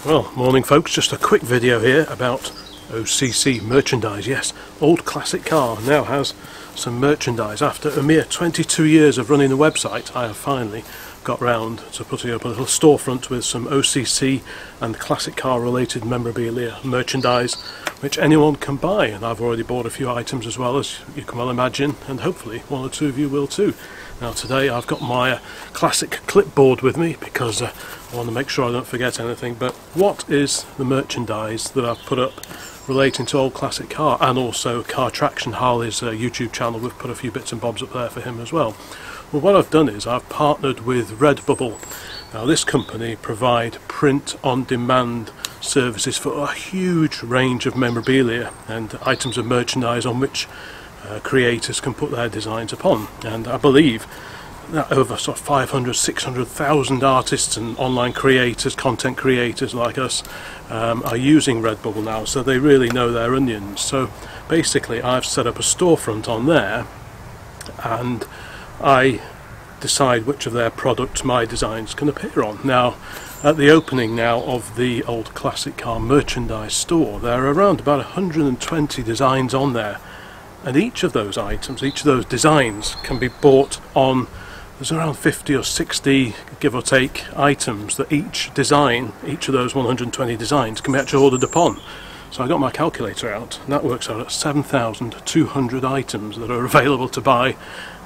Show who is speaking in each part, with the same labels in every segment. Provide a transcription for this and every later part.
Speaker 1: Well, morning folks, just a quick video here about OCC merchandise. Yes, Old Classic Car now has some merchandise. After a mere 22 years of running the website, I have finally got round to putting up a little storefront with some OCC and classic car related memorabilia merchandise which anyone can buy, and I've already bought a few items as well, as you can well imagine, and hopefully one or two of you will too. Now today I've got my classic clipboard with me because I want to make sure I don't forget anything. But what is the merchandise that I've put up relating to Old Classic Car and also Car Traction, Harley's YouTube channel? We've put a few bits and bobs up there for him as well. Well, what I've done is I've partnered with Redbubble. Now this company provide print-on-demand services for a huge range of memorabilia and items of merchandise on which creators can put their designs upon. And I believe that over sort of 500,000-600,000 artists and online creators, content creators like us, are using Redbubble now, so they really know their onions. So basically I've set up a storefront on there and I decide which of their products my designs can appear on. Now at the opening now of the Old Classic Car merchandise store, there are around about 120 designs on there, and each of those items, each of those designs can be bought on. There's around 50 or 60 give or take items that each design, each of those 120 designs can be actually ordered upon. So I got my calculator out and that works out at 7,200 items that are available to buy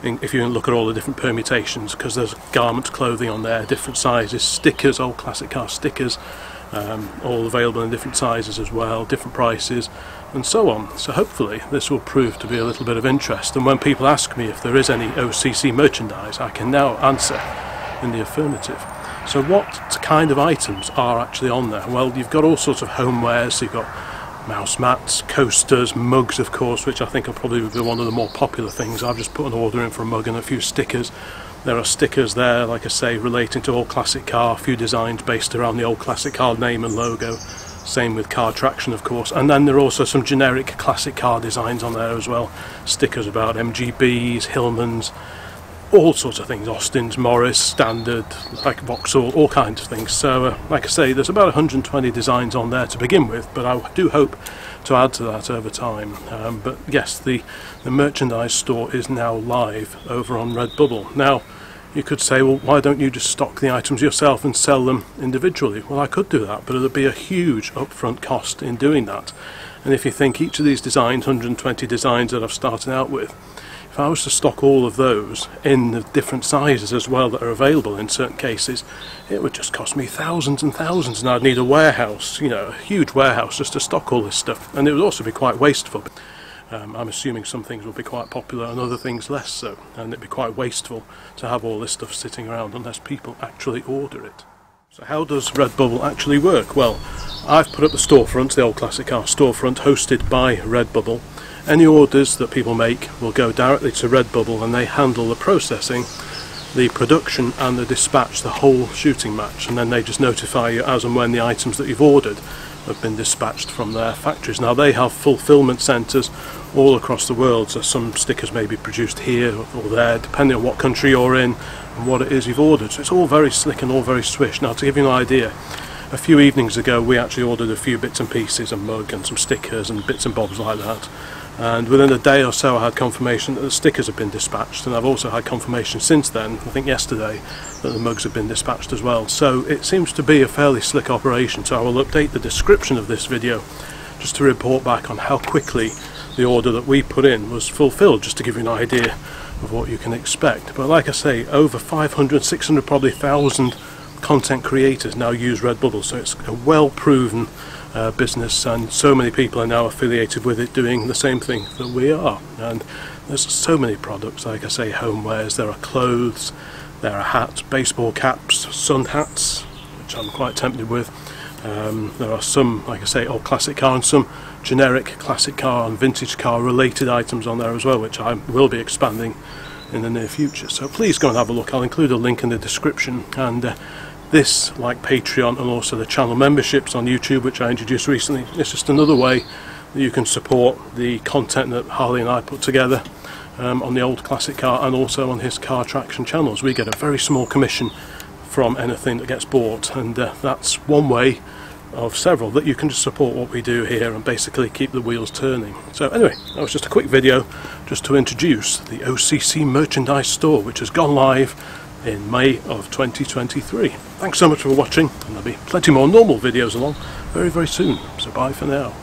Speaker 1: if you look at all the different permutations, because there's garments, clothing on there, different sizes, stickers, Old Classic Car stickers, all available in different sizes as well, different prices and so on. So hopefully this will prove to be a little bit of interest, and when people ask me if there is any OCC merchandise, I can now answer in the affirmative. So what kind of items are actually on there? Well, you've got all sorts of homewares. So you've got mouse mats, coasters, mugs of course, which I think will probably be one of the more popular things. I've just put an order in for a mug and a few stickers. There are stickers there, like I say, relating to Old Classic Car, a few designs based around the Old Classic Car name and logo. Same with Car Traction of course, and then there are also some generic classic car designs on there as well. Stickers about MGBs, Hillmans, all sorts of things, Austins, Morris, Standard, like Vauxhall, all kinds of things. So like I say, there's about 120 designs on there to begin with, but I do hope to add to that over time. But yes, the merchandise store is now live over on Redbubble. Now you could say, well, why don't you just stock the items yourself and sell them individually? Well, I could do that, but it would be a huge upfront cost in doing that. And if you think each of these designs, 120 designs that I've started out with, if I was to stock all of those in the different sizes as well that are available in certain cases, it would just cost me thousands and thousands, and I'd need a warehouse, you know, a huge warehouse just to stock all this stuff, and it would also be quite wasteful. I'm assuming some things will be quite popular and other things less so, and it'd be quite wasteful to have all this stuff sitting around unless people actually order it. So how does Redbubble actually work? Well, I've put up the storefront, the Old Classic Car storefront, hosted by Redbubble. Any orders that people make will go directly to Redbubble, and they handle the processing, the production and the dispatch, the whole shooting match, and then they just notify you as and when the items that you've ordered have been dispatched from their factories. Now they have fulfillment centres all across the world, so some stickers may be produced here or there depending on what country you're in and what it is you've ordered. So it's all very slick and all very swish. Now to give you an idea, a few evenings ago we actually ordered a few bits and pieces, a mug and some stickers and bits and bobs like that, and within a day or so I had confirmation that the stickers have been dispatched, and I've also had confirmation since then, I think yesterday, that the mugs have been dispatched as well. So it seems to be a fairly slick operation. So I will update the description of this video just to report back on how quickly the order that we put in was fulfilled, just to give you an idea of what you can expect. But like I say, over 500, 600, probably 1,000 content creators now use Redbubble, so it's a well-proven business, and so many people are now affiliated with it doing the same thing that we are. And there's so many products, like I say, homewares, there are clothes, there are hats, baseball caps, sun hats, which I'm quite tempted with. There are some, like I say, Old Classic Car and some generic classic car and vintage car related items on there as well, which I will be expanding in the near future. So please go and have a look. I'll include a link in the description, and this, like Patreon and also the channel memberships on YouTube, which I introduced recently, it's just another way that you can support the content that Harley and I put together on the Old Classic Car and also on his Car Traction channels. We get a very small commission from anything that gets bought, and that's one way of several that you can just support what we do here and basically keep the wheels turning. So anyway, that was just a quick video just to introduce the OCC merchandise store, which has gone live in May of 2023. Thanks so much for watching, and there'll be plenty more normal videos along very, very soon. So bye for now.